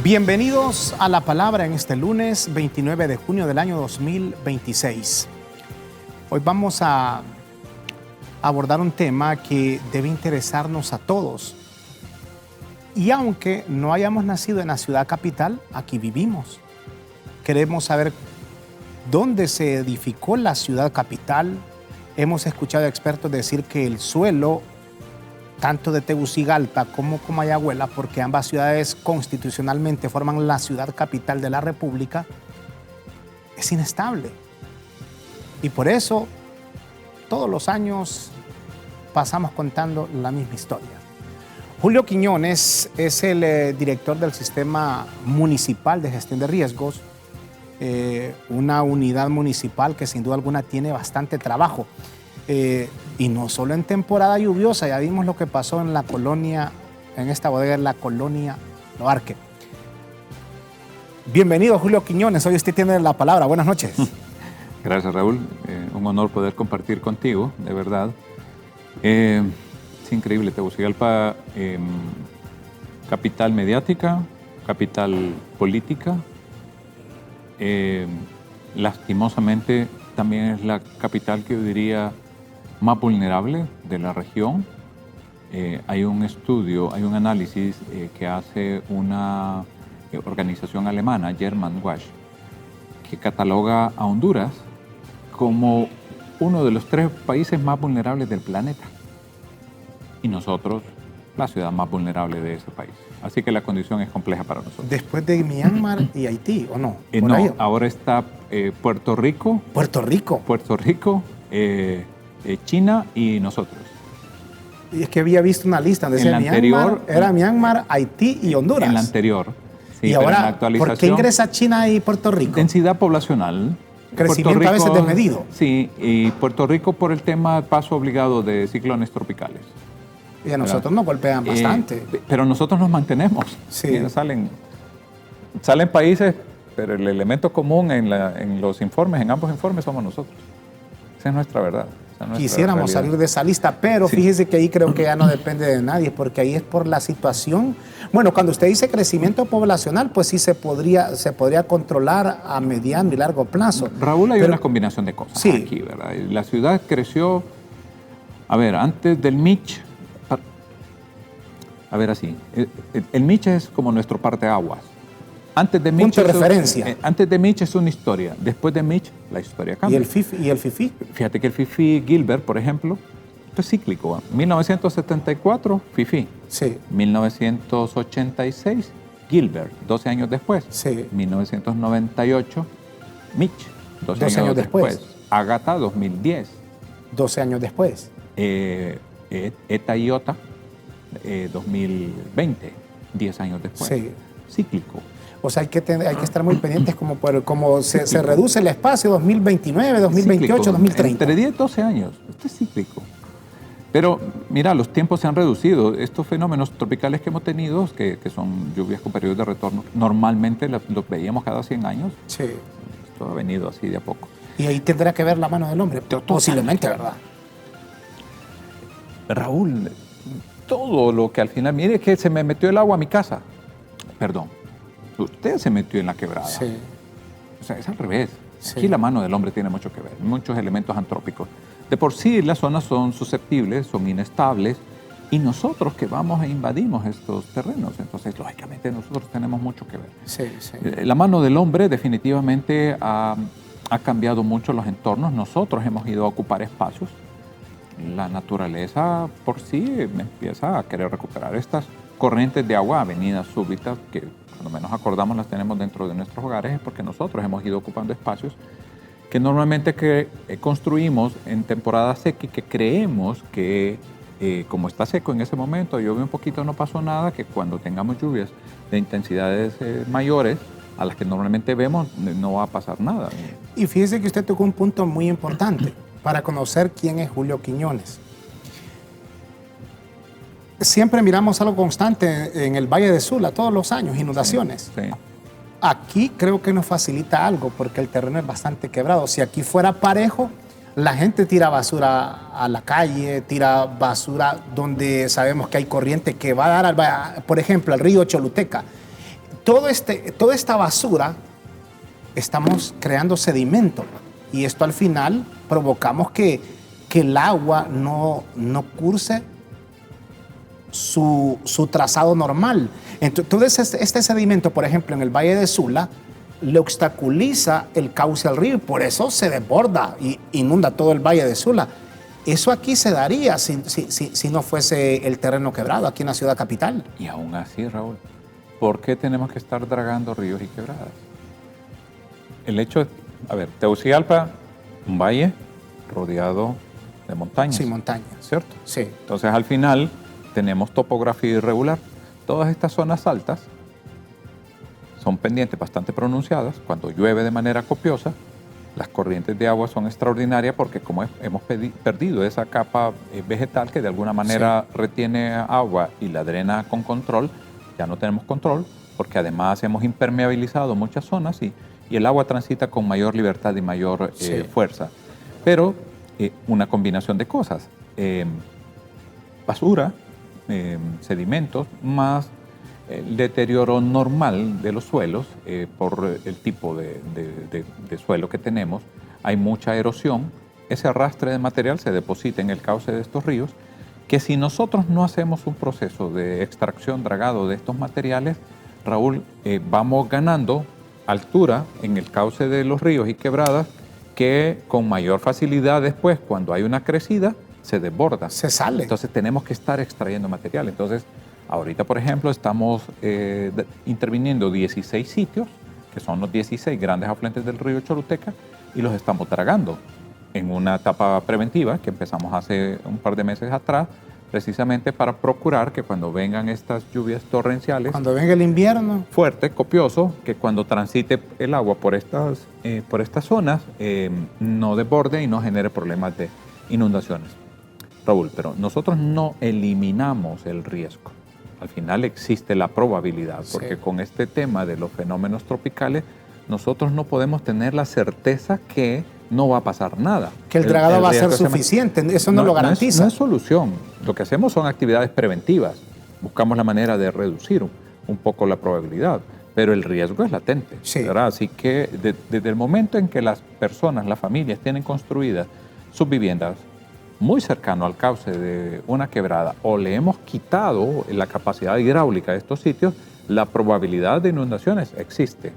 Bienvenidos a la palabra en este lunes 29 de junio del año 2026. Hoy vamos a abordar un tema que debe interesarnos a todos. Y aunque no hayamos nacido en la ciudad capital, aquí vivimos. Queremos saber dónde se edificó la ciudad capital. Hemos escuchado a expertos decir que el suelo tanto de Tegucigalpa como Comayagüela, porque ambas ciudades constitucionalmente forman la ciudad capital de la República, es inestable. Y por eso todos los años pasamos contando la misma historia. Julio Quiñones es el director del Sistema Municipal de Gestión de Riesgos, una unidad municipal que sin duda alguna tiene bastante trabajo. Y no solo en temporada lluviosa, ya vimos lo que pasó en la colonia, en esta bodega en la colonia Loarque. Bienvenido, Julio Quiñones, hoy usted tiene la palabra. Buenas noches. Gracias, Raúl. Un honor poder compartir contigo, de verdad. Es increíble, Tegucigalpa, capital mediática, capital política. Lastimosamente también es la capital que yo diría más vulnerable de la región. Hay un estudio, hay un análisis que hace una organización alemana, Germanwatch, que cataloga a Honduras como uno de los 3 países más vulnerables del planeta. Y nosotros, la ciudad más vulnerable de ese país. Así que la condición es compleja para nosotros. Después de Myanmar y Haití, ¿o no? No, ahora está Puerto Rico. Puerto Rico. Puerto Rico, China y nosotros. Y es que había visto una lista donde decía Myanmar, era Myanmar, Haití y Honduras. En la anterior. Sí, y ahora, ¿por qué ingresa China y Puerto Rico? Densidad poblacional. Crecimiento Rico, a veces desmedido. Sí, y Puerto Rico por el tema paso obligado de ciclones tropicales. Y a nosotros nos golpean bastante. Pero nosotros nos mantenemos. Sí. Mira, salen países, pero el elemento común en los informes, en ambos informes, somos nosotros. Esa es nuestra verdad. Quisiéramos salir de esa lista, pero sí, fíjese que ahí creo que ya no depende de nadie, porque ahí es por la situación. Bueno, cuando usted dice crecimiento poblacional, pues sí se podría controlar a mediano y largo plazo. Raúl, hay una combinación de cosas aquí, ¿verdad? La ciudad creció, antes del Mich, el Mich es como nuestro parteaguas. Antes de Mich, punto de referencia. Antes de Mich es una historia. Después de Mich, la historia cambia. ¿Y el FIFI? Fíjate que el FIFI Gilbert, por ejemplo, esto es cíclico. 1974, FIFI. Sí. 1986, Gilbert, 12 años después. Sí. 1998, Mich, 12 años después. Ágata, 2010. 12 años después. ETA y OTA, 2020, 10 años después. Sí. Cíclico. O sea, hay que estar muy pendientes como se reduce el espacio 2029, 2028, cíclico, 2030. Entre 10 y 12 años. Esto es cíclico. Pero mira, los tiempos se han reducido. Estos fenómenos tropicales que hemos tenido, que son lluvias con periodos de retorno, normalmente los veíamos cada 100 años. Sí. Esto ha venido así de a poco. Y ahí tendrá que ver la mano del hombre, posiblemente, ¿verdad? Raúl, todo lo que al final, mire que se me metió el agua a mi casa. Perdón, usted se metió en la quebrada. Sí. O sea, es al revés. Sí. Aquí la mano del hombre tiene mucho que ver, muchos elementos antrópicos. De por sí las zonas son susceptibles, son inestables, y nosotros que vamos e invadimos estos terrenos, entonces lógicamente nosotros tenemos mucho que ver. Sí, sí. La mano del hombre definitivamente ha cambiado mucho los entornos. Nosotros hemos ido a ocupar espacios. La naturaleza por sí empieza a querer recuperar estas corrientes de agua, avenidas súbitas, que cuando menos acordamos las tenemos dentro de nuestros hogares, es porque nosotros hemos ido ocupando espacios que normalmente construimos en temporada seca y que creemos que como está seco en ese momento, llueve un poquito, no pasó nada, que cuando tengamos lluvias de intensidades mayores a las que normalmente vemos, no va a pasar nada. Y fíjese que usted tocó un punto muy importante para conocer quién es Julio Quiñones. Siempre miramos algo constante en el Valle de Sula, todos los años, inundaciones. Sí. Aquí creo que nos facilita algo porque el terreno es bastante quebrado. Si aquí fuera parejo, la gente tira basura a la calle, tira basura donde sabemos que hay corriente que va a dar, por ejemplo, al río Choluteca. toda esta basura estamos creando sedimento y esto al final provocamos que el agua no curse su trazado normal. Entonces, este sedimento, por ejemplo, en el Valle de Sula, le obstaculiza el cauce al río y por eso se desborda y inunda todo el Valle de Sula. Eso aquí se daría si no fuese el terreno quebrado aquí en la ciudad capital. Y aún así, Raúl, ¿por qué tenemos que estar dragando ríos y quebradas? El hecho, Tegucigalpa, un valle rodeado de montañas. Sí, montañas. ¿Cierto? Sí. Entonces, al final, tenemos topografía irregular. Todas estas zonas altas son pendientes bastante pronunciadas. Cuando llueve de manera copiosa, las corrientes de agua son extraordinarias porque como hemos perdido esa capa vegetal que de alguna manera retiene agua y la drena con control, ya no tenemos control porque además hemos impermeabilizado muchas zonas y el agua transita con mayor libertad y mayor fuerza. Pero una combinación de cosas, basura, sedimentos, más el deterioro normal de los suelos por el tipo de suelo que tenemos. Hay mucha erosión. Ese arrastre de material se deposita en el cauce de estos ríos, que si nosotros no hacemos un proceso de extracción, dragado de estos materiales, Raúl, vamos ganando altura en el cauce de los ríos y quebradas que con mayor facilidad después, cuando hay una crecida, se desborda. Se sale. Entonces tenemos que estar extrayendo material. Entonces, ahorita, por ejemplo, estamos interviniendo 16 sitios, que son los 16 grandes afluentes del río Choluteca, y los estamos dragando en una etapa preventiva que empezamos hace un par de meses atrás, precisamente para procurar que cuando vengan estas lluvias torrenciales, cuando venga el invierno fuerte, copioso, que cuando transite el agua por estas zonas no desborde y no genere problemas de inundaciones. Raúl, pero nosotros no eliminamos el riesgo. Al final existe la probabilidad, porque con este tema de los fenómenos tropicales, nosotros no podemos tener la certeza que no va a pasar nada. Que el dragado va a ser suficiente, eso no lo garantiza. No es solución. Lo que hacemos son actividades preventivas. Buscamos la manera de reducir un poco la probabilidad, pero el riesgo es latente. ¿Verdad? Así que desde el momento en que las personas, las familias tienen construidas sus viviendas muy cercano al cauce de una quebrada o le hemos quitado la capacidad hidráulica de estos sitios, la probabilidad de inundaciones existe.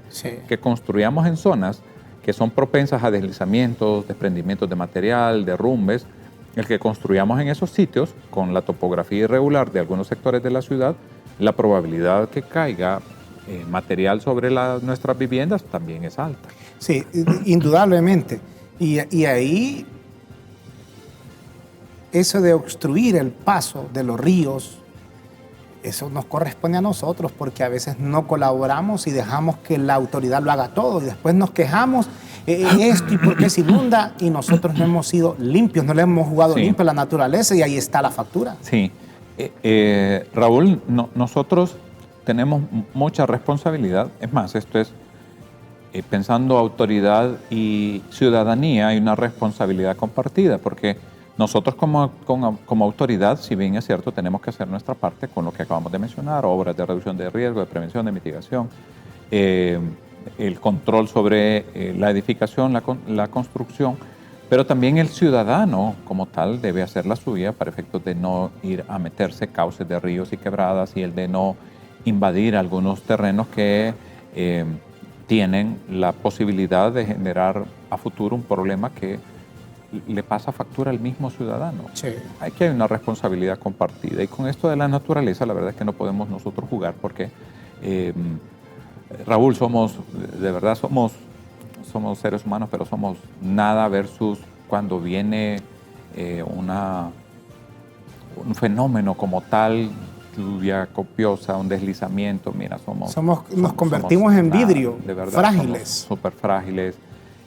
Que construyamos en zonas que son propensas a deslizamientos, desprendimientos de material, derrumbes, el que construyamos en esos sitios con la topografía irregular de algunos sectores de la ciudad, la probabilidad que caiga material sobre nuestras viviendas también es alta. Sí, indudablemente. Y ahí eso de obstruir el paso de los ríos, eso nos corresponde a nosotros porque a veces no colaboramos y dejamos que la autoridad lo haga todo y después nos quejamos esto y por qué se inunda y nosotros no hemos sido limpios, no le hemos jugado limpio a la naturaleza y ahí está la factura. Sí. Raúl, nosotros tenemos mucha responsabilidad. Es más, esto es pensando autoridad y ciudadanía, hay una responsabilidad compartida porque nosotros como autoridad, si bien es cierto, tenemos que hacer nuestra parte con lo que acabamos de mencionar, obras de reducción de riesgo, de prevención, de mitigación, el control sobre la edificación, la construcción, pero también el ciudadano como tal debe hacer la suya para efectos de no ir a meterse cauces de ríos y quebradas y el de no invadir algunos terrenos que tienen la posibilidad de generar a futuro un problema que le pasa factura al mismo ciudadano. Hay una responsabilidad compartida y con esto de la naturaleza la verdad es que no podemos nosotros jugar porque Raúl, somos seres humanos, pero somos nada versus cuando viene un fenómeno como tal, lluvia copiosa, un deslizamiento, mira, nos convertimos en vidrio, de verdad, frágiles. Súper frágiles.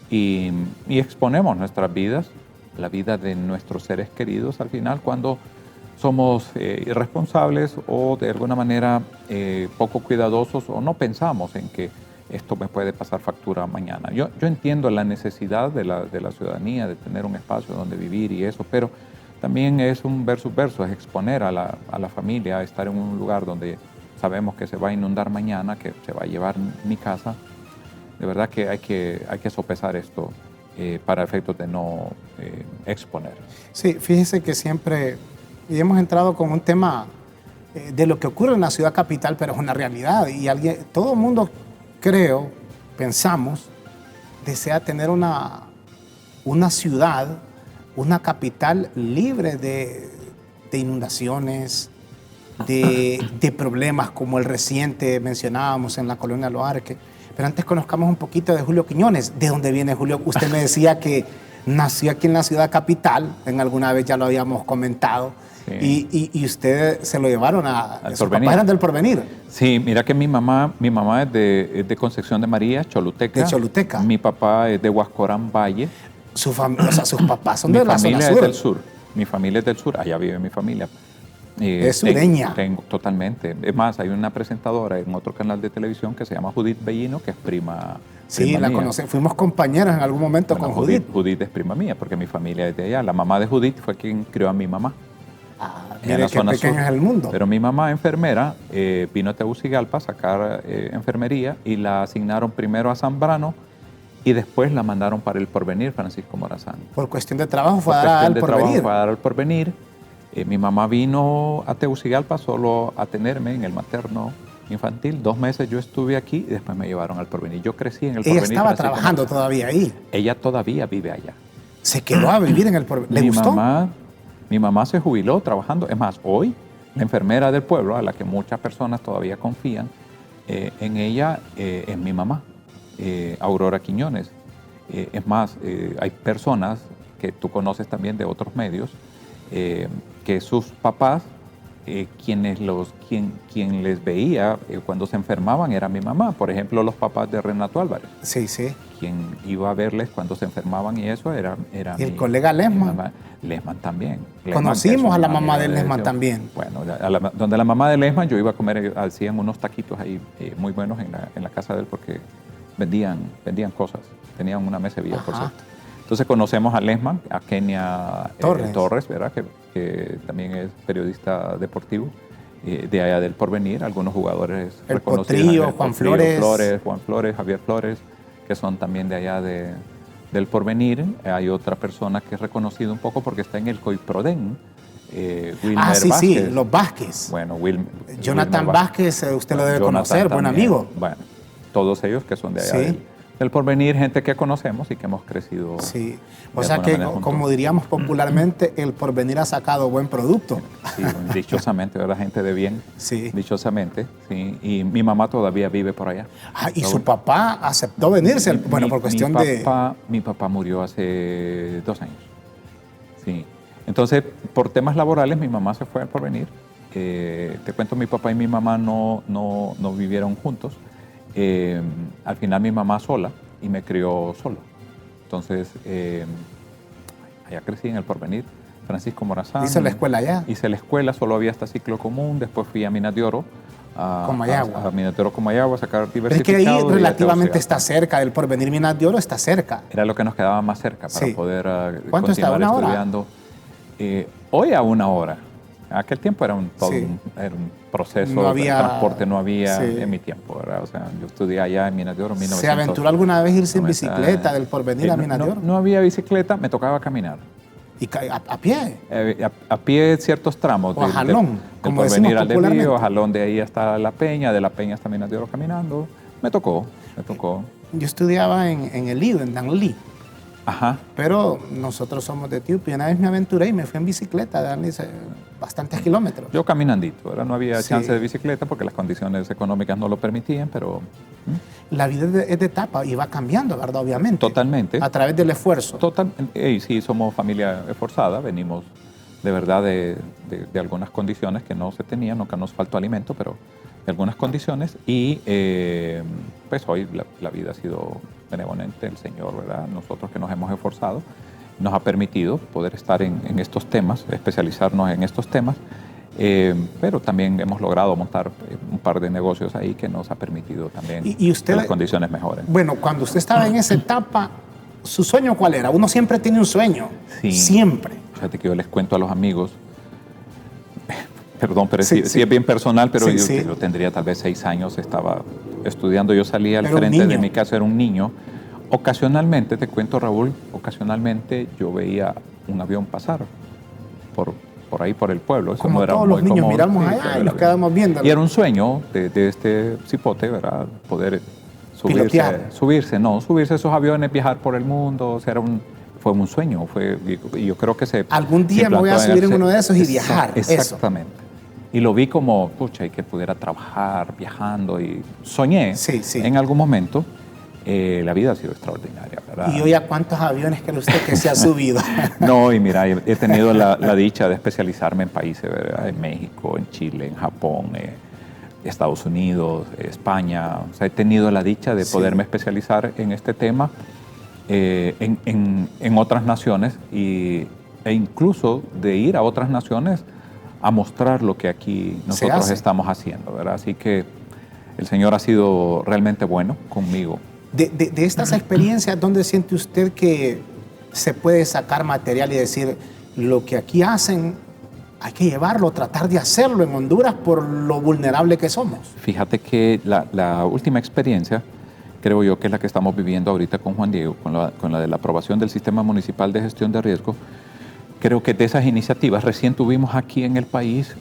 Y exponemos nuestras vidas, la vida de nuestros seres queridos al final cuando somos irresponsables o de alguna manera poco cuidadosos o no pensamos en que esto me puede pasar factura mañana. Yo entiendo la necesidad de la ciudadanía de tener un espacio donde vivir y eso, pero también es un versus, es exponer a la familia a estar en un lugar donde sabemos que se va a inundar mañana, que se va a llevar mi casa. De verdad que hay que sopesar esto para efectos de no exponer. Sí, fíjese que siempre, y hemos entrado con un tema de lo que ocurre en la ciudad capital, pero es una realidad. Y todo el mundo, creo, pensamos, desea tener una ciudad, una capital libre de inundaciones, de problemas como el reciente mencionábamos en la colonia Loarque. Pero antes conozcamos un poquito de Julio Quiñones. ¿De dónde viene Julio? Usted me decía que nació aquí en la ciudad capital, alguna vez ya lo habíamos comentado, sí. y usted se lo llevaron a sus papás eran del Porvenir. Sí, mira que mi mamá es de Concepción de María, Choluteca. De Choluteca. Mi papá es de Huascorán Valle. O sea, sus papás son de la zona sur. Mi familia es del sur. Mi familia es del sur, allá vive mi familia. Es sureña. Totalmente. Es más, hay una presentadora en otro canal de televisión que se llama Judith Bellino, que es prima. Sí, la conocí. Fuimos compañeros en algún momento con Judith. Judith es prima mía, porque mi familia es de allá. La mamá de Judith fue quien crió a mi mamá. Mire qué pequeño es el mundo. Pero mi mamá, enfermera, vino a Tegucigalpa a sacar enfermería y la asignaron primero a Zambrano y después la mandaron para el Porvenir, Francisco Morazán. Por cuestión de trabajo fue a dar al Porvenir. Mi mamá vino a Tegucigalpa solo a tenerme en el materno infantil. 2 meses yo estuve aquí y después me llevaron al Porvenir. Yo crecí en el Porvenir. Ella estaba trabajando todavía ahí. Ella todavía vive allá. ¿Se quedó a vivir en el Porvenir? ¿Le gustó? Mi mamá se jubiló trabajando. Es más, hoy la enfermera del pueblo, a la que muchas personas todavía confían en ella, es mi mamá, Aurora Quiñones. Es más, hay personas que tú conoces también de otros medios, que sus papás, quien les veía cuando se enfermaban era mi mamá. Por ejemplo, los papás de Renato Álvarez. Sí, sí. Quien iba a verles cuando se enfermaban y eso era ¿Y el colega Lesman? Lesman también. Conocimos a la mamá de Lesman también. Bueno, donde la mamá de Lesman yo iba a comer, hacían unos taquitos ahí muy buenos en la casa de él porque vendían cosas. Tenían una mesería, por cierto. Entonces conocemos a Lesman, a Kenia Torres, ¿verdad? Que también es periodista deportivo de allá del Porvenir, algunos jugadores el reconocidos. Juan Flores, Javier Flores, que son también de allá del Porvenir. Hay otra persona que es reconocida un poco porque está en el COIPRODEN, Wilmer Vázquez. Sí, los Vázquez. Bueno, Jonathan Vázquez, usted lo debe conocer, buen amigo. Bueno, todos ellos que son de allá del Porvenir, gente que conocemos y que hemos crecido. Sí, o sea que, como diríamos popularmente, el Porvenir ha sacado buen producto. Sí, dichosamente, ¿verdad? Gente de bien. Sí. Dichosamente, sí. Y mi mamá todavía vive por allá. ¿Y su papá aceptó venirse? Bueno, por cuestión Mi papá murió hace 2 años. Sí. Entonces, por temas laborales, mi mamá se fue al Porvenir. Te cuento, mi papá y mi mamá no vivieron juntos. Al final mi mamá sola y me crió solo. Entonces, allá crecí en el Porvenir, Francisco Morazán. ¿Hizo la escuela allá? Hice la escuela, solo había hasta ciclo común, después fui a Minas de Oro. Comayagua. A Minas de Oro, Comayagua, a sacar diversificado. Es que ahí relativamente está cerca, del Porvenir Minas de Oro está cerca. Era lo que nos quedaba más cerca para poder ¿Cuánto continuar está? ¿1 estudiando. Hoy a 1 hora. En aquel tiempo era un proceso, no había, transporte no había en mi tiempo, ¿verdad? O sea, yo estudié allá en Minas de Oro en 1900. ¿Se aventuró alguna vez irse en bicicleta del Porvenir a Minas de Oro? No había bicicleta, me tocaba caminar. ¿Y a pie? A pie ciertos tramos. O a jalón, como decimos popularmente. A jalón de ahí hasta La Peña, de La Peña hasta Minas de Oro caminando. Me tocó. Yo estudiaba en el Lido, en Danlí. Ajá. Pero nosotros somos de Etiopía. Una vez me aventuré y me fui en bicicleta, Danlí, bastantes kilómetros. Yo caminandito, ¿verdad? No había chance de bicicleta porque las condiciones económicas no lo permitían, pero... La vida es de etapa y va cambiando, ¿verdad? Obviamente. Totalmente. A través del esfuerzo. Sí, somos familia esforzada, venimos de verdad de algunas condiciones que no se tenían, nunca nos faltó alimento, pero de algunas condiciones y pues hoy la vida ha sido benevolente, el Señor, ¿verdad? Nosotros que nos hemos esforzado, nos ha permitido poder estar en estos temas, especializarnos en estos temas, pero también hemos logrado montar un par de negocios ahí que nos ha permitido también que las condiciones mejoren. Bueno, cuando usted estaba en esa etapa, ¿su sueño cuál era? Uno siempre tiene un sueño, sí. Siempre. Fíjate que yo les cuento a los amigos, Perdón, pero Sí, sí es bien personal, pero Sí, sí. yo tendría tal vez 6 años, estaba estudiando, yo salía al Era un frente de niño. mi casa, era un niño. Ocasionalmente, te cuento Raúl, ocasionalmente yo veía un avión pasar por ahí, por el pueblo. Eso Como no era todos muy los niños, común. miramos Sí, allá ver y el nos avión. quedamos viéndolo. Y era un sueño de este cipote, ¿verdad? Poder Pilotear. subirse a esos aviones, viajar por el mundo. O sea, fue un sueño. Y yo creo que Algún se día me voy a plantó subir en el- uno de esos y viajar. Eso. Exactamente. Y lo vi como, pucha, y que pudiera trabajar viajando. Y soñé Sí, sí. en algún momento. La vida ha sido extraordinaria, ¿verdad? ¿Y hoy a cuántos aviones cree usted que se ha subido? No, y mira, he tenido la dicha de especializarme en países, ¿verdad? En México, en Chile, en Japón, Estados Unidos, España. O sea, he tenido la dicha de poderme especializar en este tema en otras naciones e incluso de ir a otras naciones a mostrar lo que aquí nosotros estamos haciendo, ¿verdad? Así que el Señor ha sido realmente bueno conmigo. De estas experiencias, ¿dónde siente usted que se puede sacar material y decir lo que aquí hacen hay que llevarlo, tratar de hacerlo en Honduras por lo vulnerable que somos? Fíjate que la última experiencia, creo yo que es la que estamos viviendo ahorita con Juan Diego, con la de la aprobación del Sistema Municipal de Gestión de Riesgo. Creo que de esas iniciativas, recién tuvimos aquí en el país,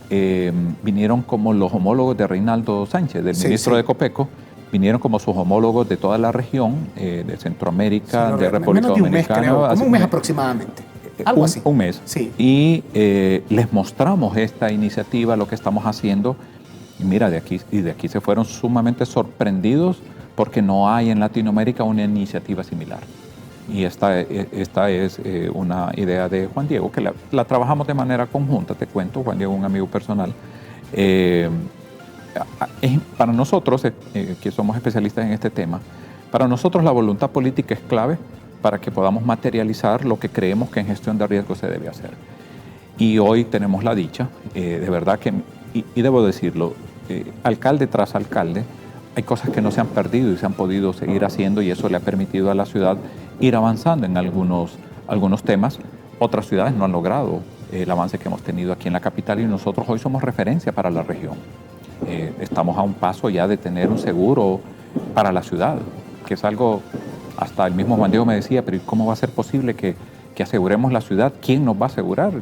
vinieron como los homólogos de Reinaldo Sánchez, del ministro de Copeco, vinieron como sus homólogos de toda la región, de Centroamérica, de República Dominicana. Menos de un mes, creo, como un mes aproximadamente. Algo así. Un mes. Sí. Y les mostramos esta iniciativa, lo que estamos haciendo. Y mira, de aquí se fueron sumamente sorprendidos porque no hay en Latinoamérica una iniciativa similar. Y esta es una idea de Juan Diego, que la trabajamos de manera conjunta, te cuento. Juan Diego es un amigo personal. Para nosotros, que somos especialistas en este tema, para nosotros la voluntad política es clave para que podamos materializar lo que creemos que en gestión de riesgo se debe hacer. Y hoy tenemos la dicha, de verdad que, y debo decirlo, alcalde tras alcalde, hay cosas que no se han perdido y se han podido seguir haciendo, y eso le ha permitido a la ciudad ir avanzando en algunos temas. Otras ciudades no han logrado el avance que hemos tenido aquí en la capital, y nosotros hoy somos referencia para la región. Estamos a un paso ya de tener un seguro para la ciudad, que es algo, hasta el mismo Juan Diego me decía, pero ¿cómo va a ser posible que aseguremos la ciudad? ¿Quién nos va a asegurar?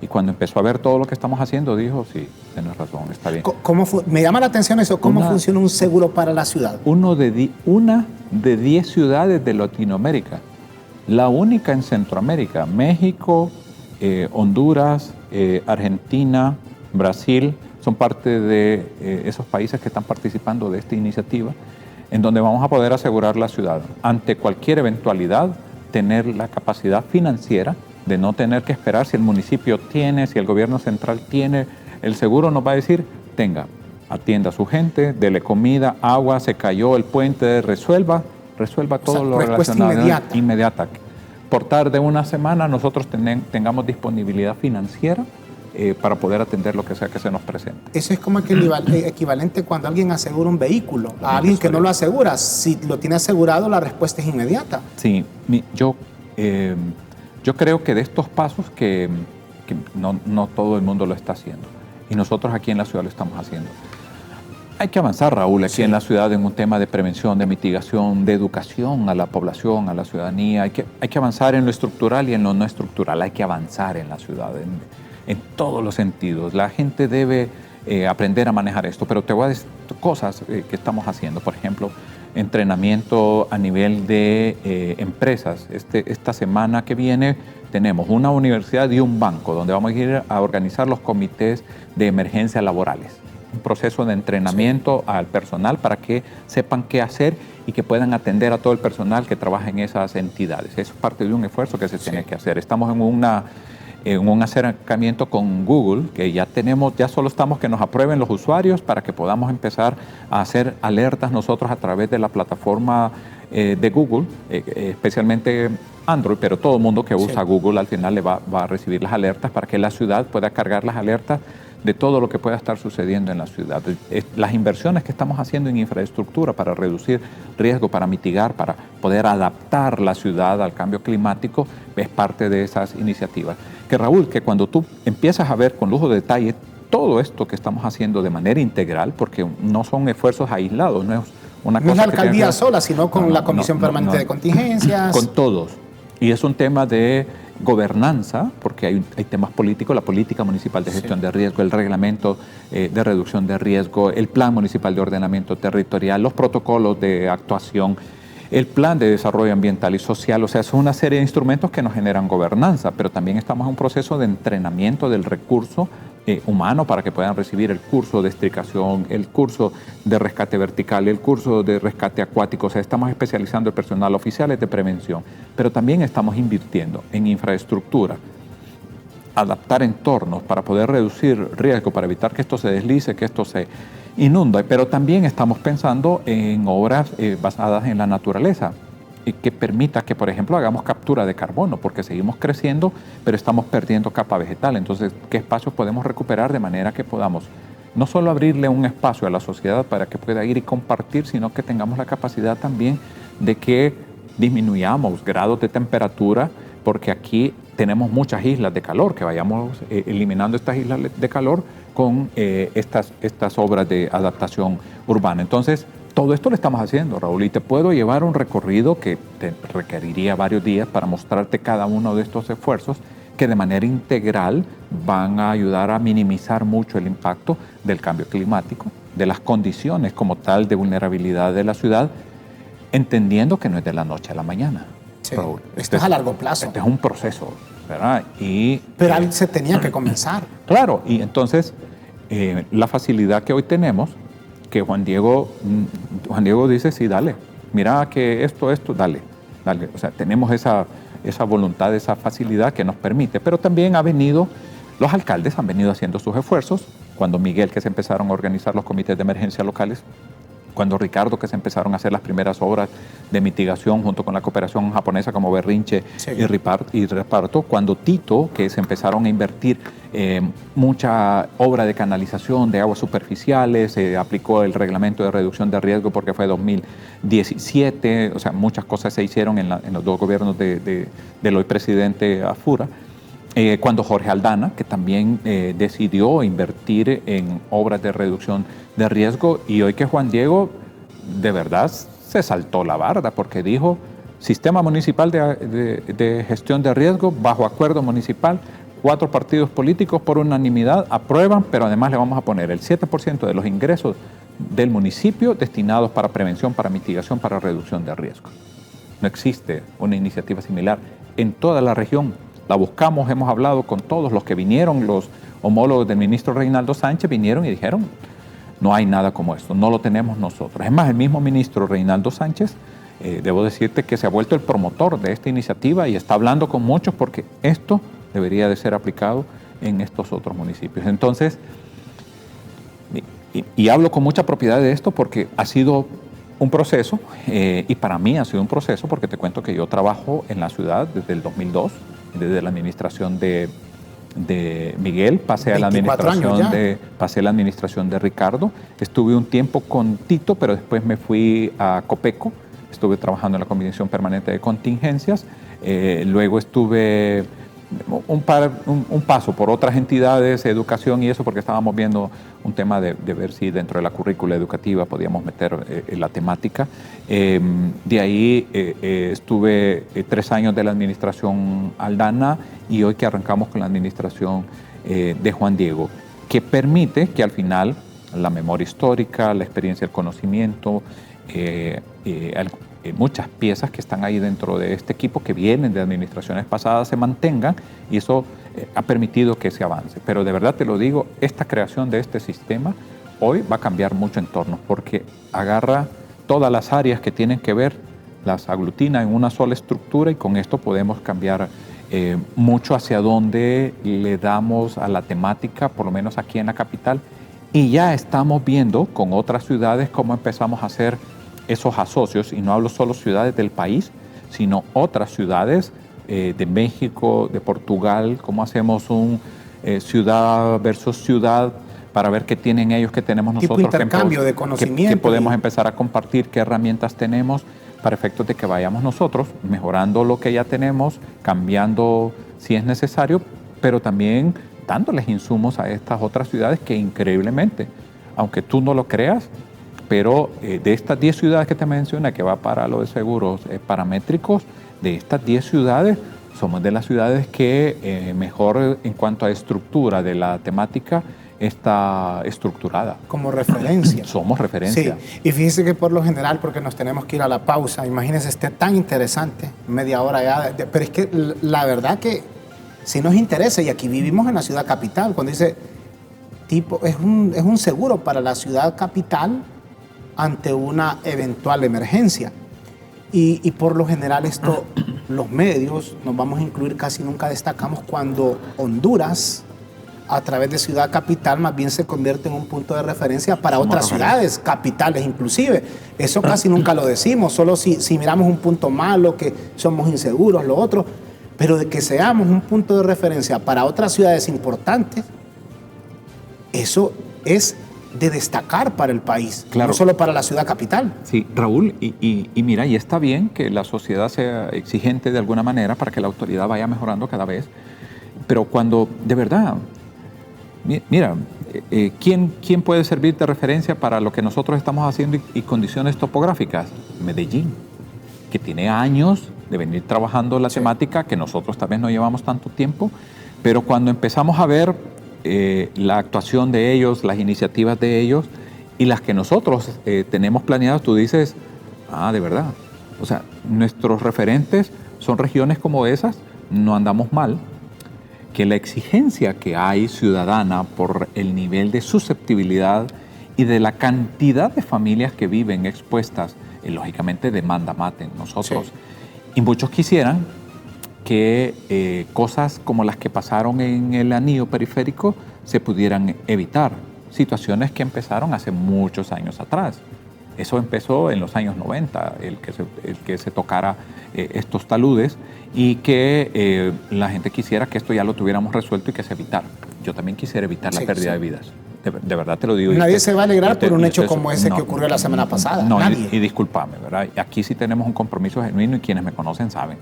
Y cuando empezó a ver todo lo que estamos haciendo, dijo, sí, tienes razón, está bien. Me llama la atención eso, ¿cómo funciona un seguro para la ciudad? Una de 10 ciudades de Latinoamérica, la única en Centroamérica, México, Honduras, Argentina, Brasil, son parte de esos países que están participando de esta iniciativa, en donde vamos a poder asegurar la ciudad ante cualquier eventualidad, tener la capacidad financiera de no tener que esperar si el municipio tiene, si el gobierno central tiene. El seguro nos va a decir, atienda a su gente, dele comida, agua, se cayó el puente, resuelva todo lo relacionado. Inmediata. Por tarde una semana nosotros tengamos disponibilidad financiera para poder atender lo que sea que se nos presente. Eso es como equivalente cuando alguien asegura un vehículo a alguien que no lo asegura. Si lo tiene asegurado, la respuesta es inmediata. Sí, yo creo que de estos pasos que no todo el mundo lo está haciendo, y nosotros aquí en la ciudad lo estamos haciendo. Hay que avanzar, Raúl, aquí en la ciudad en un tema de prevención, de mitigación, de educación a la población, a la ciudadanía. Hay que avanzar en lo estructural y en lo no estructural. Hay que avanzar en la ciudad en todos los sentidos. La gente debe aprender a manejar esto, pero te voy a decir cosas que estamos haciendo. Por ejemplo, entrenamiento a nivel de empresas. Esta semana que viene tenemos una universidad y un banco donde vamos a ir a organizar los comités de emergencia laborales. Un proceso de entrenamiento al personal para que sepan qué hacer y que puedan atender a todo el personal que trabaja en esas entidades. Eso es parte de un esfuerzo que se tiene que hacer. Estamos en un acercamiento con Google, que ya solo estamos que nos aprueben los usuarios para que podamos empezar a hacer alertas nosotros a través de la plataforma de Google, especialmente Android, pero todo el mundo que usa Google al final le va a recibir las alertas para que la ciudad pueda cargar las alertas de todo lo que pueda estar sucediendo en la ciudad. Las inversiones que estamos haciendo en infraestructura para reducir riesgo, para mitigar, para poder adaptar la ciudad al cambio climático, es parte de esas iniciativas. Que Raúl, que cuando tú empiezas a ver con lujo de detalle todo esto que estamos haciendo de manera integral, porque no son esfuerzos aislados, no es una cosa no es la que alcaldía sola, sino con la Comisión Permanente de Contingencias. Con todos. Y es un tema de gobernanza, porque hay temas políticos, la política municipal de gestión de riesgo, el reglamento de reducción de riesgo, el plan municipal de ordenamiento territorial, los protocolos de actuación, el plan de desarrollo ambiental y social. O sea, es una serie de instrumentos que nos generan gobernanza, pero también estamos en un proceso de entrenamiento del recurso humano para que puedan recibir el curso de estricación, el curso de rescate vertical, el curso de rescate acuático. O sea, estamos especializando el personal oficiales de prevención, pero también estamos invirtiendo en infraestructura, adaptar entornos para poder reducir riesgo, para evitar que esto se deslice, que esto se inunda, pero también estamos pensando en obras basadas en la naturaleza, que permita que, por ejemplo, hagamos captura de carbono, porque seguimos creciendo, pero estamos perdiendo capa vegetal. Entonces, ¿qué espacios podemos recuperar de manera que podamos no solo abrirle un espacio a la sociedad para que pueda ir y compartir, sino que tengamos la capacidad también de que disminuyamos grados de temperatura, porque aquí tenemos muchas islas de calor, que vayamos eliminando estas islas de calor con estas obras de adaptación urbana. Entonces, todo esto lo estamos haciendo, Raúl, y te puedo llevar un recorrido que te requeriría varios días para mostrarte cada uno de estos esfuerzos que de manera integral van a ayudar a minimizar mucho el impacto del cambio climático, de las condiciones como tal de vulnerabilidad de la ciudad, entendiendo que no es de la noche a la mañana. Sí, Raúl, esto es a largo plazo. Este es un proceso, ¿verdad? Pero se tenía que comenzar. Claro, y entonces la facilidad que hoy tenemos, que Juan Diego dice, sí, dale, mira que esto, dale. O sea, tenemos esa voluntad, esa facilidad que nos permite, pero también los alcaldes han venido haciendo sus esfuerzos. Cuando Miguel, que se empezaron a organizar los comités de emergencia locales, cuando Ricardo, que se empezaron a hacer las primeras obras de mitigación junto con la cooperación japonesa como Berrinche y Reparto, cuando Tito, que se empezaron a invertir mucha obra de canalización de aguas superficiales, se aplicó el reglamento de reducción de riesgo porque fue 2017, o sea, muchas cosas se hicieron en los dos gobiernos del hoy presidente Afura. Cuando Jorge Aldana, que también decidió invertir en obras de reducción de riesgo, y hoy que Juan Diego de verdad se saltó la barda porque dijo: Sistema Municipal de Gestión de Riesgo bajo acuerdo municipal, 4 partidos políticos por unanimidad aprueban, pero además le vamos a poner el 7% de los ingresos del municipio destinados para prevención, para mitigación, para reducción de riesgo. No existe una iniciativa similar en toda la región. La buscamos, hemos hablado con todos los que vinieron, los homólogos del ministro Reinaldo Sánchez vinieron y dijeron: no hay nada como esto, no lo tenemos nosotros. Es más, el mismo ministro Reinaldo Sánchez, debo decirte que se ha vuelto el promotor de esta iniciativa y está hablando con muchos porque esto debería de ser aplicado en estos otros municipios. Entonces, y hablo con mucha propiedad de esto porque ha sido un proceso, y para mí ha sido un proceso porque te cuento que yo trabajo en la ciudad desde el 2002, desde la administración de Miguel, pasé a la administración de Ricardo, estuve un tiempo con Tito, pero después me fui a Copeco, estuve trabajando en la Comisión Permanente de Contingencias, luego estuve un paso por otras entidades, educación y eso, porque estábamos viendo un tema de ver si dentro de la currícula educativa podíamos meter la temática. De ahí estuve 3 años de la administración Aldana y hoy que arrancamos con la administración de Juan Diego, que permite que al final la memoria histórica, la experiencia, el conocimiento, muchas piezas que están ahí dentro de este equipo que vienen de administraciones pasadas se mantengan, y eso ha permitido que se avance. Pero de verdad te lo digo, esta creación de este sistema hoy va a cambiar mucho entornos porque agarra todas las áreas que tienen que ver, las aglutina en una sola estructura, y con esto podemos cambiar mucho hacia dónde le damos a la temática, por lo menos aquí en la capital, y ya estamos viendo con otras ciudades cómo empezamos a hacer esos asocios, y no hablo solo ciudades del país, sino otras ciudades de México, de Portugal, cómo hacemos un ciudad versus ciudad para ver qué tienen ellos, qué tenemos nosotros. Tipo intercambio de conocimiento. Que podemos empezar a compartir, qué herramientas tenemos para efectos de que vayamos nosotros mejorando lo que ya tenemos, cambiando si es necesario, pero también dándoles insumos a estas otras ciudades que increíblemente, aunque tú no lo creas, pero de estas 10 ciudades que te mencioné, que va para lo de seguros paramétricos, de estas 10 ciudades, somos de las ciudades que mejor en cuanto a estructura de la temática está estructurada. Como referencia. Somos referencia. Sí, y fíjese que por lo general, porque nos tenemos que ir a la pausa, imagínese, esté tan interesante, media hora ya, pero es que la verdad que si nos interesa, y aquí vivimos en la ciudad capital, cuando dice, tipo, es un seguro para la ciudad capital ante una eventual emergencia. Y por lo general esto, los medios, nos vamos a incluir, casi nunca destacamos cuando Honduras, a través de ciudad capital, más bien se convierte en un punto de referencia para otras ciudades capitales inclusive. Eso casi nunca lo decimos, solo si miramos un punto malo, que somos inseguros, lo otro, pero de que seamos un punto de referencia para otras ciudades importantes, eso es de destacar para el país, claro. No solo para la ciudad capital. Sí, Raúl, y mira, y está bien que la sociedad sea exigente de alguna manera para que la autoridad vaya mejorando cada vez, pero cuando de verdad, mira, ¿quién puede servir de referencia para lo que nosotros estamos haciendo y condiciones topográficas? Medellín, que tiene años de venir trabajando la temática, que nosotros tal vez no llevamos tanto tiempo, pero cuando empezamos a ver la actuación de ellos, las iniciativas de ellos y las que nosotros tenemos planeadas, tú dices, de verdad. O sea, nuestros referentes son regiones como esas, no andamos mal, que la exigencia que hay ciudadana por el nivel de susceptibilidad y de la cantidad de familias que viven expuestas, lógicamente demanda maten nosotros. Sí. Y muchos quisieran que cosas como las que pasaron en el anillo periférico se pudieran evitar. Situaciones que empezaron hace muchos años atrás. Eso empezó en los años 90, el que se tocara estos taludes y que la gente quisiera que esto ya lo tuviéramos resuelto y que se evitara. Yo también quisiera evitar la pérdida de vidas. De verdad te lo digo. Nadie se va a alegrar por un hecho como ese que ocurrió la semana pasada. No, Nadie. Y discúlpame, ¿verdad? Aquí sí tenemos un compromiso genuino y quienes me conocen saben.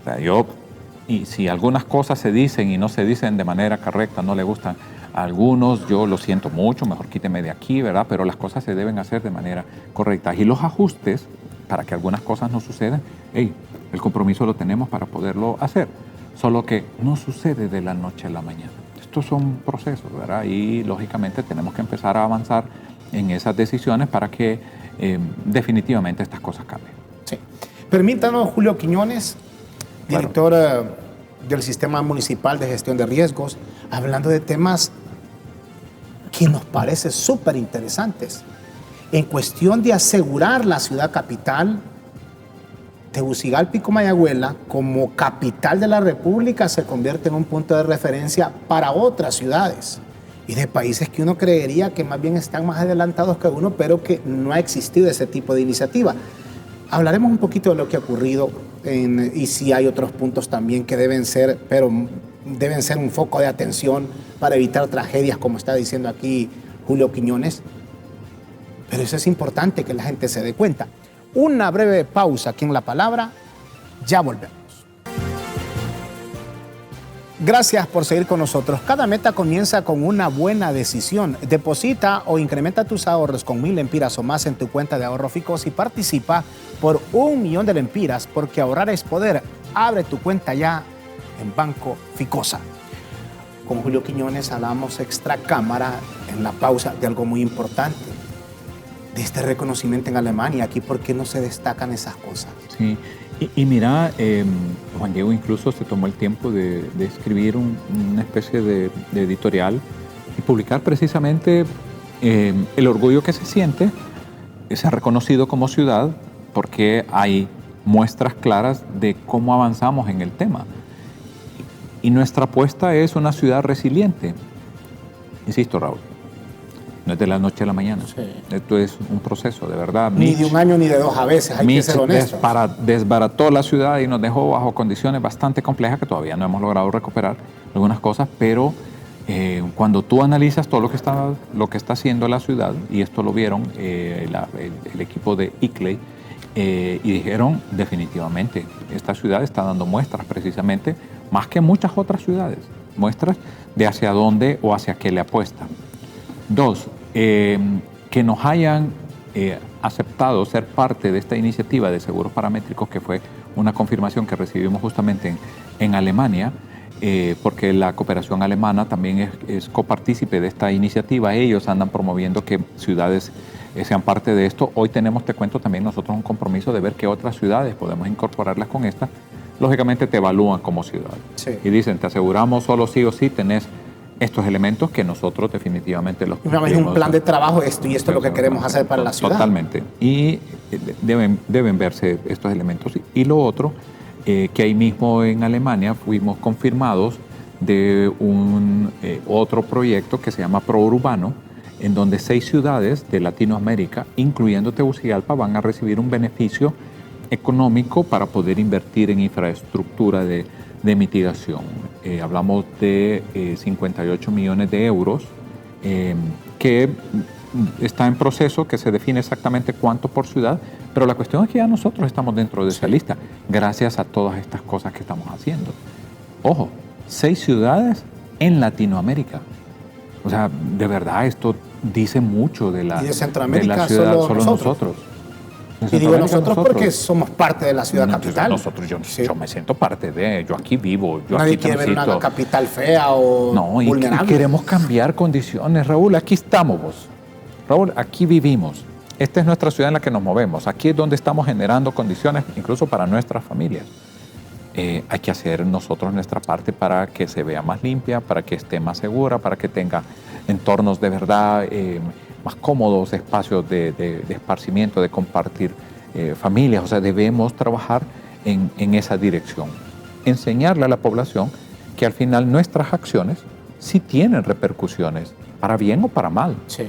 O sea, y si algunas cosas se dicen y no se dicen de manera correcta, no le gustan a algunos, yo lo siento mucho, mejor quíteme de aquí, ¿verdad? Pero las cosas se deben hacer de manera correcta. Y los ajustes, para que algunas cosas no sucedan, el compromiso lo tenemos para poderlo hacer. Solo que no sucede de la noche a la mañana. Estos son procesos, ¿verdad? Y lógicamente tenemos que empezar a avanzar en esas decisiones para que definitivamente estas cosas cambien. Sí. Permítanos, Julio Quiñones, director del Sistema Municipal de Gestión de Riesgos, hablando de temas que nos parecen súper interesantes. En cuestión de asegurar la ciudad capital, Tegucigalpa y Comayagüela, como capital de la República, se convierte en un punto de referencia para otras ciudades y de países que uno creería que más bien están más adelantados que uno, pero que no ha existido ese tipo de iniciativa. Hablaremos un poquito de lo que ha ocurrido y si hay otros puntos también que deben ser un foco de atención para evitar tragedias, como está diciendo aquí Julio Quiñones. Pero eso es importante que la gente se dé cuenta. Una breve pausa aquí en La Palabra, ya volvemos. Gracias por seguir con nosotros. Cada meta comienza con una buena decisión. Deposita o incrementa tus ahorros con 1000 lempiras o más en tu cuenta de ahorro Ficos y participa por 1 millón de lempiras, porque ahorrar es poder. Abre tu cuenta ya en Banco Ficosa. Con Julio Quiñones hablamos extra cámara en la pausa de algo muy importante, de este reconocimiento en Alemania. Aquí, ¿por qué no se destacan esas cosas? Sí. Y mira, Juan Diego incluso se tomó el tiempo de escribir una especie de editorial y publicar precisamente el orgullo que se siente, se ha reconocido como ciudad porque hay muestras claras de cómo avanzamos en el tema. Y nuestra apuesta es una ciudad resiliente. Insisto, Raúl, no es de la noche a la mañana. Sí. Esto es un proceso, de verdad. Ni de un año ni de dos a veces, hay que ser honestos. Desbarató la ciudad y nos dejó bajo condiciones bastante complejas que todavía no hemos logrado recuperar algunas cosas, pero cuando tú analizas todo lo que está haciendo la ciudad, y esto lo vieron el equipo de ICLEI, y dijeron definitivamente, esta ciudad está dando muestras precisamente, más que muchas otras ciudades, muestras de hacia dónde o hacia qué le apuestan. Dos, que nos hayan aceptado ser parte de esta iniciativa de seguros paramétricos, que fue una confirmación que recibimos justamente en Alemania, porque la cooperación alemana también es copartícipe de esta iniciativa. Ellos andan promoviendo que ciudades sean parte de esto. Hoy tenemos, te cuento también nosotros, un compromiso de ver qué otras ciudades podemos incorporarlas con esta. Lógicamente te evalúan como ciudad. Sí. Y dicen, te aseguramos solo sí o sí tenés estos elementos que nosotros definitivamente los cumplimos. Hay un plan de trabajo, esto es lo que queremos hacer para la ciudad. Totalmente. Y deben verse estos elementos. Y lo otro, que ahí mismo en Alemania fuimos confirmados de un otro proyecto que se llama ProUrbano, en donde 6 ciudades de Latinoamérica, incluyendo Tegucigalpa, van a recibir un beneficio económico para poder invertir en infraestructura de mitigación. Hablamos de 58 millones de euros, que está en proceso, que se define exactamente cuánto por ciudad, pero la cuestión es que ya nosotros estamos dentro de esa lista, gracias a todas estas cosas que estamos haciendo. Ojo, 6 ciudades en Latinoamérica. O sea, de verdad, esto dice mucho de la, y de Centroamérica, de la ciudad, solo nosotros. Y digo nosotros porque somos parte de la ciudad capital. Yo me siento parte de, yo aquí vivo, yo Nadie aquí quiere ver una capital fea o vulnerable. Y queremos cambiar condiciones, Raúl, aquí estamos vos. Raúl, aquí vivimos. Esta es nuestra ciudad en la que nos movemos. Aquí es donde estamos generando condiciones incluso para nuestras familias. Hay que hacer nosotros nuestra parte para que se vea más limpia, para que esté más segura, para que tenga entornos de verdad más cómodos, espacios de esparcimiento, de compartir familias. O sea, debemos trabajar en esa dirección. Enseñarle a la población que al final nuestras acciones sí tienen repercusiones, para bien o para mal. Sí.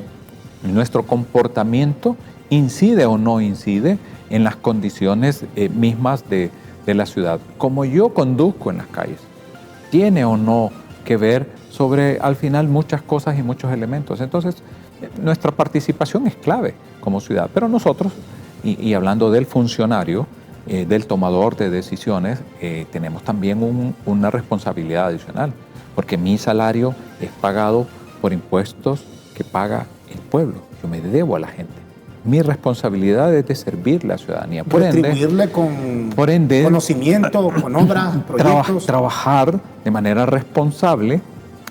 Nuestro comportamiento incide o no incide en las condiciones mismas de la ciudad. Como yo conduzco en las calles, tiene o no que ver sobre, al final, muchas cosas y muchos elementos. Entonces, nuestra participación es clave como ciudad, pero nosotros, y hablando del funcionario, del tomador de decisiones, tenemos también una responsabilidad adicional, porque mi salario es pagado por impuestos que paga el pueblo. Yo me debo a la gente. Mi responsabilidad es de servirle a la ciudadanía. Por retribuirle con conocimiento, con obras, proyectos. Trabajar de manera responsable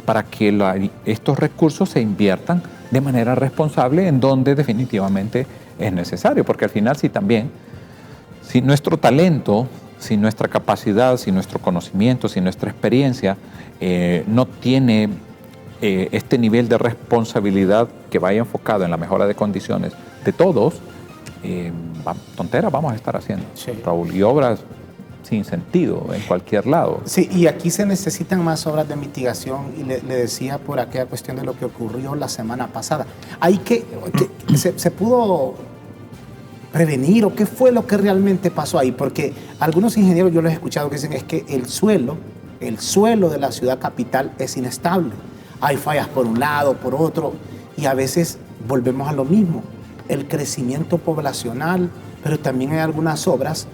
para que estos recursos se inviertan de manera responsable en donde definitivamente es necesario. Porque al final, si nuestro talento, si nuestra capacidad, si nuestro conocimiento, si nuestra experiencia no tiene este nivel de responsabilidad que vaya enfocado en la mejora de condiciones de todos, tonteras vamos a estar haciendo, sí, Raúl, y obras sin sentido en cualquier lado. Sí, y aquí se necesitan más obras de mitigación, y le decía por aquella cuestión de lo que ocurrió la semana pasada. ¿Se pudo prevenir o qué fue lo que realmente pasó ahí? Porque algunos ingenieros, yo los he escuchado que dicen es que el suelo de la ciudad capital es inestable. Hay fallas por un lado, por otro, y a veces volvemos a lo mismo. El crecimiento poblacional, pero también hay algunas obras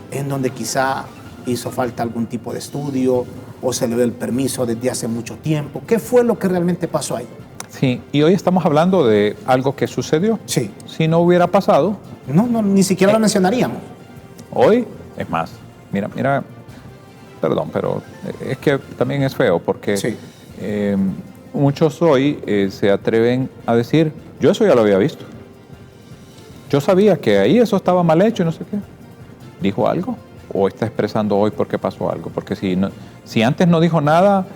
en donde quizá hizo falta algún tipo de estudio o se le dio el permiso desde hace mucho tiempo. ¿Qué fue lo que realmente pasó ahí? Sí, y hoy estamos hablando de algo que sucedió. Sí. Si no hubiera pasado... No, ni siquiera lo mencionaríamos. Hoy, es más, mira, perdón, pero es que también es feo porque sí, muchos hoy se atreven a decir, yo eso ya lo había visto. Yo sabía que ahí eso estaba mal hecho y no sé qué. ¿Dijo algo? ¿O está expresando hoy porque pasó algo? Porque si antes no dijo nada,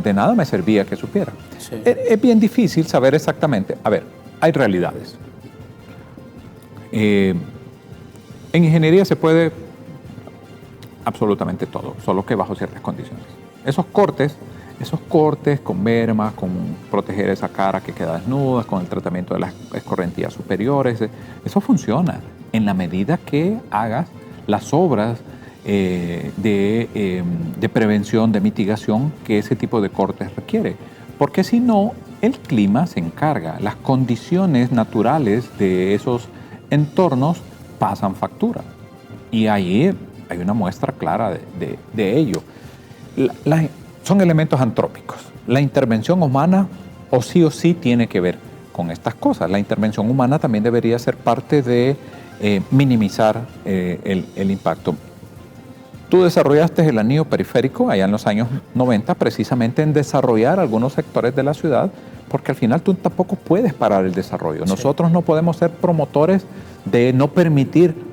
de nada me servía que supiera. Sí. Es bien difícil saber exactamente. A ver, hay realidades. En ingeniería se puede absolutamente todo, solo que bajo ciertas condiciones. Esos cortes con mermas, con proteger esa cara que queda desnuda, con el tratamiento de las escorrentías superiores, eso funciona en la medida que hagas las obras de prevención, de mitigación que ese tipo de cortes requiere. Porque si no, el clima se encarga, las condiciones naturales de esos entornos pasan factura. Y ahí hay una muestra clara de ello. son elementos antrópicos. La intervención humana o sí tiene que ver con estas cosas. La intervención humana también debería ser parte de minimizar el impacto. Tú desarrollaste el anillo periférico allá en los años 90 precisamente en desarrollar algunos sectores de la ciudad, porque al final tú tampoco puedes parar el desarrollo. Sí. Nosotros no podemos ser promotores de no permitir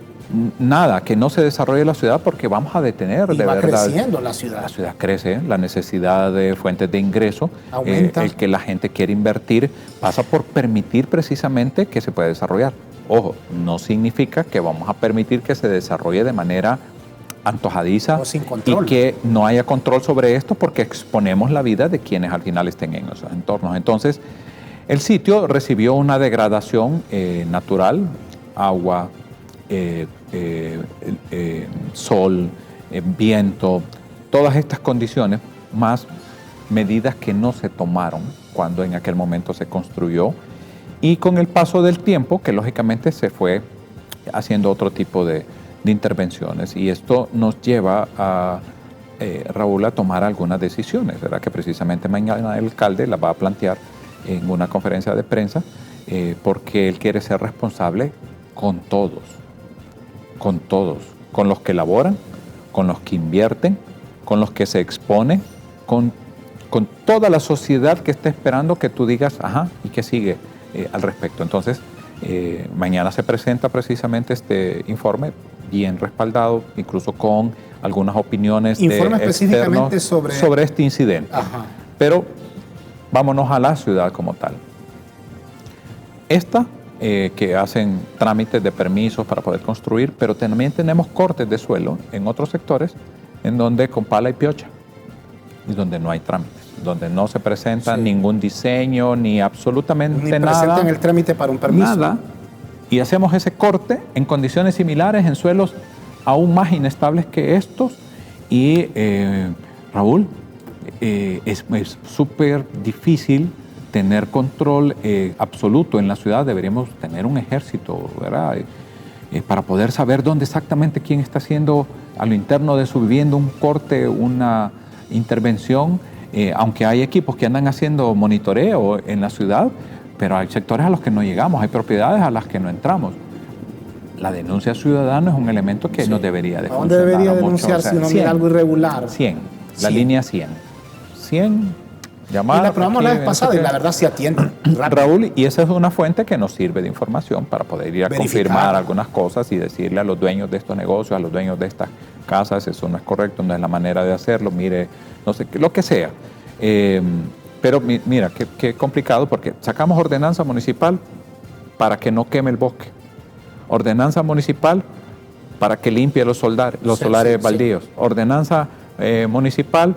nada que no se desarrolle en la ciudad, porque vamos a detener y de va verdad. Creciendo la ciudad. La ciudad crece, la necesidad de fuentes de ingreso, el que la gente quiere invertir, pasa por permitir precisamente que se pueda desarrollar. Ojo, no significa que vamos a permitir que se desarrolle de manera antojadiza y que no haya control sobre esto, porque exponemos la vida de quienes al final estén en esos entornos. Entonces, el sitio recibió una degradación natural, agua, sol, viento, todas estas condiciones, más medidas que no se tomaron cuando en aquel momento se construyó, y con el paso del tiempo, que lógicamente se fue haciendo otro tipo de intervenciones, y esto nos lleva a Raúl a tomar algunas decisiones, ¿verdad? Que precisamente mañana el alcalde las va a plantear en una conferencia de prensa, porque él quiere ser responsable con todos, con los que laboran, con los que invierten, con los que se exponen, con toda la sociedad que está esperando que tú digas, ajá, ¿y qué sigue al respecto? Entonces, mañana se presenta precisamente este informe, bien respaldado, incluso con algunas opiniones específicamente sobre este incidente. Ajá. Pero vámonos a la ciudad como tal. Que hacen trámites de permisos para poder construir, pero también tenemos cortes de suelo en otros sectores en donde con pala y piocha, y donde no hay trámites, donde no se presenta ningún diseño ni absolutamente nada. Ni presentan el trámite para un permiso. Nada. Y hacemos ese corte en condiciones similares, en suelos aún más inestables que estos. Y Raúl, es súper difícil tener control absoluto en la ciudad. Deberíamos tener un ejército, ¿verdad? Para poder saber dónde exactamente quién está haciendo a lo interno de su vivienda un corte, una intervención, aunque hay equipos que andan haciendo monitoreo en la ciudad, pero hay sectores a los que no llegamos, hay propiedades a las que no entramos. La denuncia ciudadana es un elemento que nos debería de funcionar. ¿A dónde debería denunciar si uno mira algo irregular? 100, la línea 100. 100 llamadas. Y la probamos la vez pasada y la verdad se atiende. Raúl, y esa es una fuente que nos sirve de información para poder ir a confirmar algunas cosas y decirle a los dueños de estos negocios, a los dueños de estas casas, eso no es correcto, no es la manera de hacerlo, mire, no sé, lo que sea. Pero mira, qué complicado, porque sacamos ordenanza municipal para que no queme el bosque, ordenanza municipal para que limpie los solares baldíos, ordenanza municipal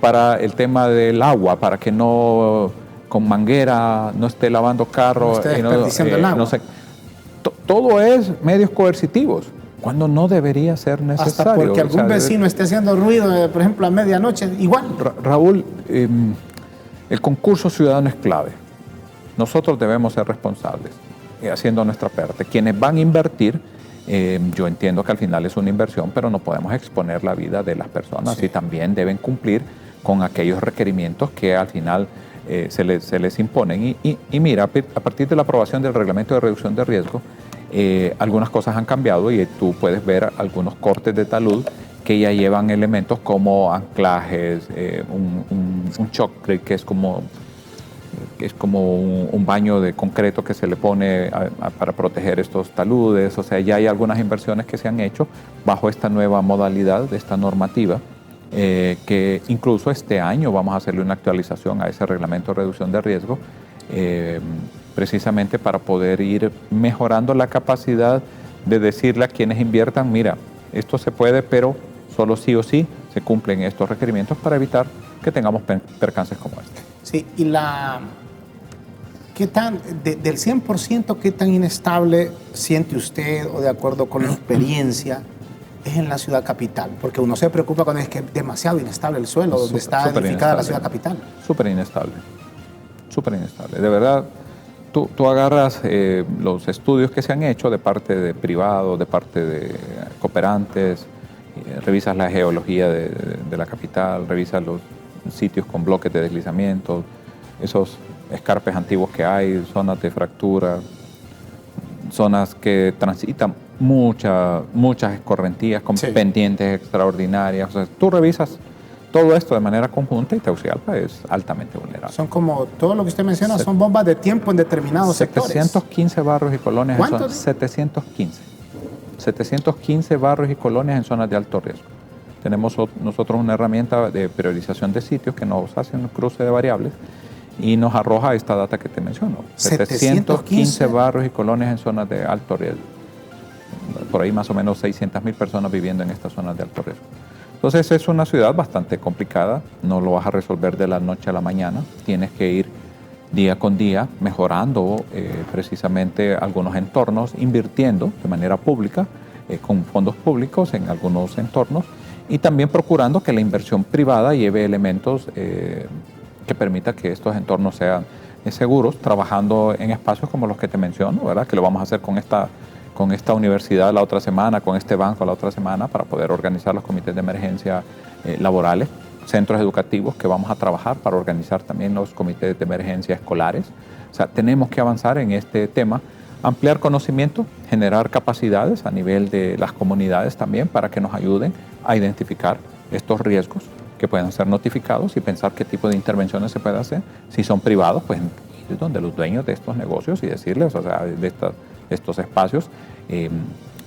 para el tema del agua, para que no con manguera no esté lavando carros, no esté desperdiciando el agua. No sé. Todo es medios coercitivos, cuando no debería ser necesario. Hasta porque algún vecino esté haciendo ruido, por ejemplo, a medianoche, igual. Raúl, el concurso ciudadano es clave. Nosotros debemos ser responsables, haciendo nuestra parte. Quienes van a invertir, yo entiendo que al final es una inversión, pero no podemos exponer la vida de las personas, y también deben cumplir con aquellos requerimientos que al final se les imponen. Y mira, a partir de la aprobación del reglamento de reducción de riesgo, algunas cosas han cambiado y tú puedes ver algunos cortes de talud que ya llevan elementos como anclajes, un shotcrete, que es como un baño de concreto que se le pone para proteger estos taludes. O sea, ya hay algunas inversiones que se han hecho bajo esta nueva modalidad, de esta normativa, que incluso este año vamos a hacerle una actualización a ese reglamento de reducción de riesgo, precisamente para poder ir mejorando la capacidad de decirle a quienes inviertan, mira, esto se puede, pero solo sí o sí se cumplen estos requerimientos para evitar que tengamos percances como este. Sí, y del 100%, ¿qué tan inestable siente usted, o de acuerdo con la experiencia, es en la ciudad capital? Porque uno se preocupa cuando es que es demasiado inestable el suelo donde está edificada la ciudad capital. Súper inestable. De verdad, tú agarras los estudios que se han hecho de parte de privados, de parte de cooperantes, revisas la geología de la capital, revisas sitios con bloques de deslizamiento, esos escarpes antiguos que hay, zonas de fractura, zonas que transitan muchas escorrentías con pendientes extraordinarias. O sea, tú revisas todo esto de manera conjunta y Tegucigalpa es altamente vulnerable. Son como todo lo que usted menciona, son bombas de tiempo en determinados sectores. 715 barrios y colonias. ¿Cuántos? 715. 715 barrios y colonias en zonas de alto riesgo. Tenemos nosotros una herramienta de priorización de sitios que nos hace un cruce de variables y nos arroja esta data que te menciono. 715 barrios y colonias en zonas de alto riesgo. Por ahí más o menos 600.000 personas viviendo en estas zonas de alto riesgo. Entonces es una ciudad bastante complicada, no lo vas a resolver de la noche a la mañana, tienes que ir día con día mejorando precisamente algunos entornos, invirtiendo de manera pública, con fondos públicos en algunos entornos y también procurando que la inversión privada lleve elementos que permita que estos entornos sean seguros, trabajando en espacios como los que te menciono, ¿verdad? Que lo vamos a hacer con esta universidad la otra semana, con este banco la otra semana, para poder organizar los comités de emergencia laborales, centros educativos que vamos a trabajar para organizar también los comités de emergencia escolares. O sea, tenemos que avanzar en este tema, ampliar conocimiento, generar capacidades a nivel de las comunidades también para que nos ayuden a identificar estos riesgos que puedan ser notificados y pensar qué tipo de intervenciones se puede hacer. Si son privados, pues ir donde los dueños de estos negocios y decirles, o sea, de estos espacios,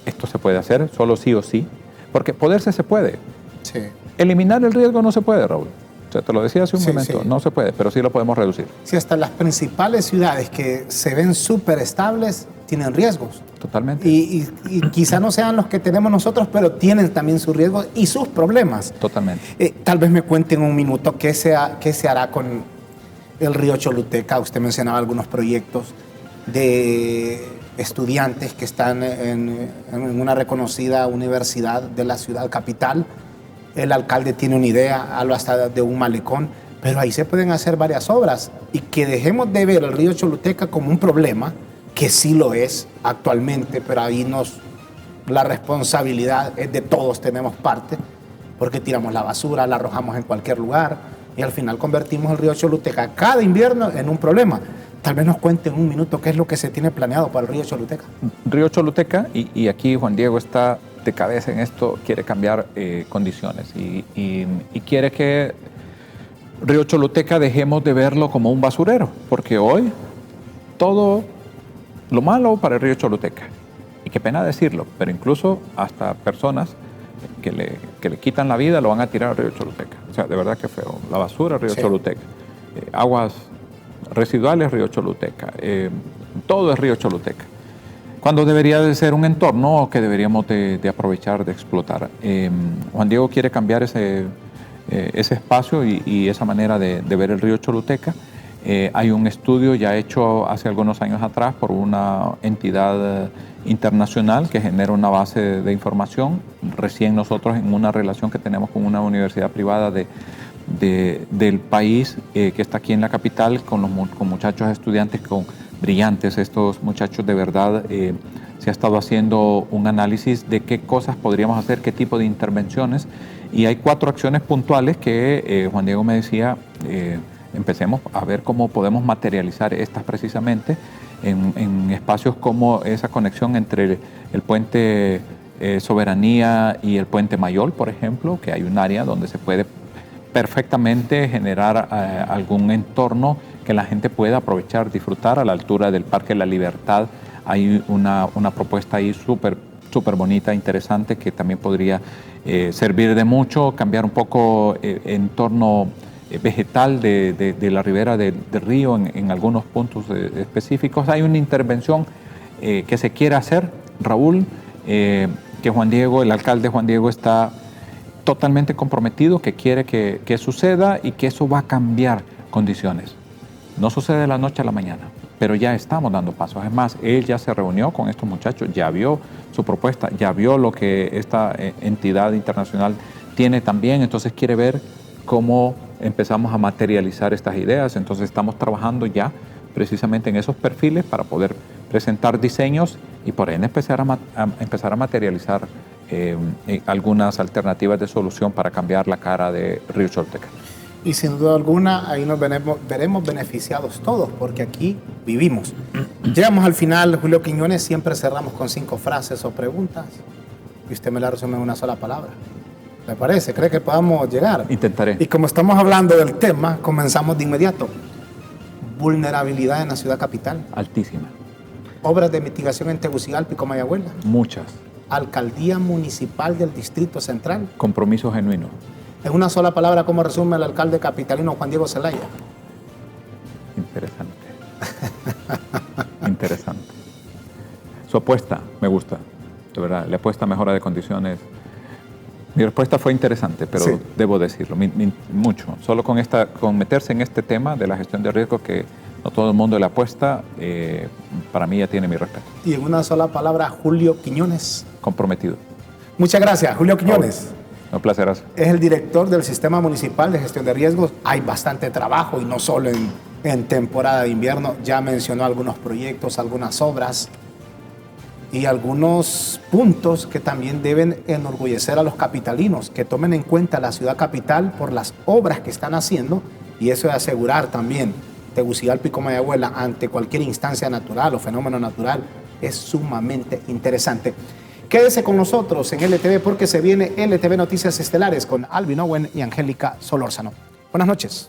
esto se puede hacer solo sí o sí, porque poderse se puede. Sí. Eliminar el riesgo no se puede, Raúl. O sea, te lo decía hace un momento, no se puede, pero sí lo podemos reducir. Sí, hasta las principales ciudades que se ven súper estables tienen riesgos. Totalmente. Y quizá no sean los que tenemos nosotros, pero tienen también sus riesgos y sus problemas. Totalmente. Tal vez me cuente en un minuto qué se hará con el río Choluteca. Usted mencionaba algunos proyectos de estudiantes que están en una reconocida universidad de la ciudad capital. El alcalde tiene una idea, habla hasta de un malecón, pero ahí se pueden hacer varias obras y que dejemos de ver el río Choluteca como un problema, que sí lo es actualmente, pero ahí la responsabilidad es de todos, tenemos parte, porque tiramos la basura, la arrojamos en cualquier lugar y al final convertimos el río Choluteca cada invierno en un problema. Tal vez nos cuente en un minuto qué es lo que se tiene planeado para el río Choluteca. Río Choluteca, y aquí Juan Diego está de cabeza en esto, quiere cambiar condiciones y quiere que Río Choluteca dejemos de verlo como un basurero, porque hoy todo lo malo para el río Choluteca, y qué pena decirlo, pero incluso hasta personas que le quitan la vida lo van a tirar al río Choluteca. O sea, de verdad que feo. La basura, río Choluteca. Aguas residuales, río Choluteca. Todo es río Choluteca. Cuando debería de ser un entorno que deberíamos de aprovechar, de explotar. Juan Diego quiere cambiar ese espacio y esa manera de ver el río Choluteca. Hay un estudio ya hecho hace algunos años atrás por una entidad internacional que genera una base de información. Recién nosotros, en una relación que tenemos con una universidad privada del país que está aquí en la capital, con muchachos estudiantes brillantes, estos muchachos de verdad, se ha estado haciendo un análisis de qué cosas podríamos hacer, qué tipo de intervenciones, y hay 4 acciones puntuales que Juan Diego me decía, empecemos a ver cómo podemos materializar estas precisamente en espacios como esa conexión entre el puente Soberanía y el puente Mayol, por ejemplo, que hay un área donde se puede perfectamente generar algún entorno que la gente pueda aprovechar, disfrutar a la altura del Parque La Libertad. Hay una propuesta ahí súper bonita, interesante, que también podría servir de mucho, cambiar un poco entorno vegetal de la ribera del río en algunos puntos específicos. Hay una intervención que se quiere hacer, Raúl, que Juan Diego, el alcalde Juan Diego, está totalmente comprometido, que quiere que suceda y que eso va a cambiar condiciones. No sucede de la noche a la mañana, pero ya estamos dando pasos. Es más, él ya se reunió con estos muchachos, ya vio su propuesta, ya vio lo que esta entidad internacional tiene también, entonces quiere ver cómo empezamos a materializar estas ideas. Entonces estamos trabajando ya precisamente en esos perfiles para poder presentar diseños y por ende empezar a materializar algunas alternativas de solución para cambiar la cara de Río Choluteca. Y sin duda alguna, ahí nos veremos beneficiados todos, porque aquí vivimos. Llegamos al final, Julio Quiñones, siempre cerramos con 5 frases o preguntas, y usted me la resume en una sola palabra. ¿Le parece? ¿Cree que podamos llegar? Intentaré. Y como estamos hablando del tema, comenzamos de inmediato. Vulnerabilidad en la ciudad capital. Altísima. Obras de mitigación en Tegucigalpa y Comayagüela. Muchas. Alcaldía Municipal del Distrito Central. Compromiso genuino. En una sola palabra, ¿cómo resume el alcalde capitalino Juan Diego Zelaya? Interesante. Interesante. Su apuesta me gusta, de verdad. Le apuesta a mejora de condiciones. Mi respuesta fue interesante, pero sí, debo decirlo, mucho. Solo con meterse en este tema de la gestión de riesgo, que no todo el mundo le apuesta, para mí ya tiene mi respeto. Y en una sola palabra, Julio Quiñones. Comprometido. Muchas gracias, Julio Quiñones. Un placer. Es el director del Sistema Municipal de Gestión de Riesgos. Hay bastante trabajo y no solo en temporada de invierno. Ya mencionó algunos proyectos, algunas obras y algunos puntos que también deben enorgullecer a los capitalinos, que tomen en cuenta la ciudad capital por las obras que están haciendo, y eso de asegurar también Tegucigalpa y Comayagüela ante cualquier instancia natural o fenómeno natural es sumamente interesante. Quédese con nosotros en LTV, porque se viene LTV Noticias Estelares con Alvin Owen y Angélica Solórzano. Buenas noches.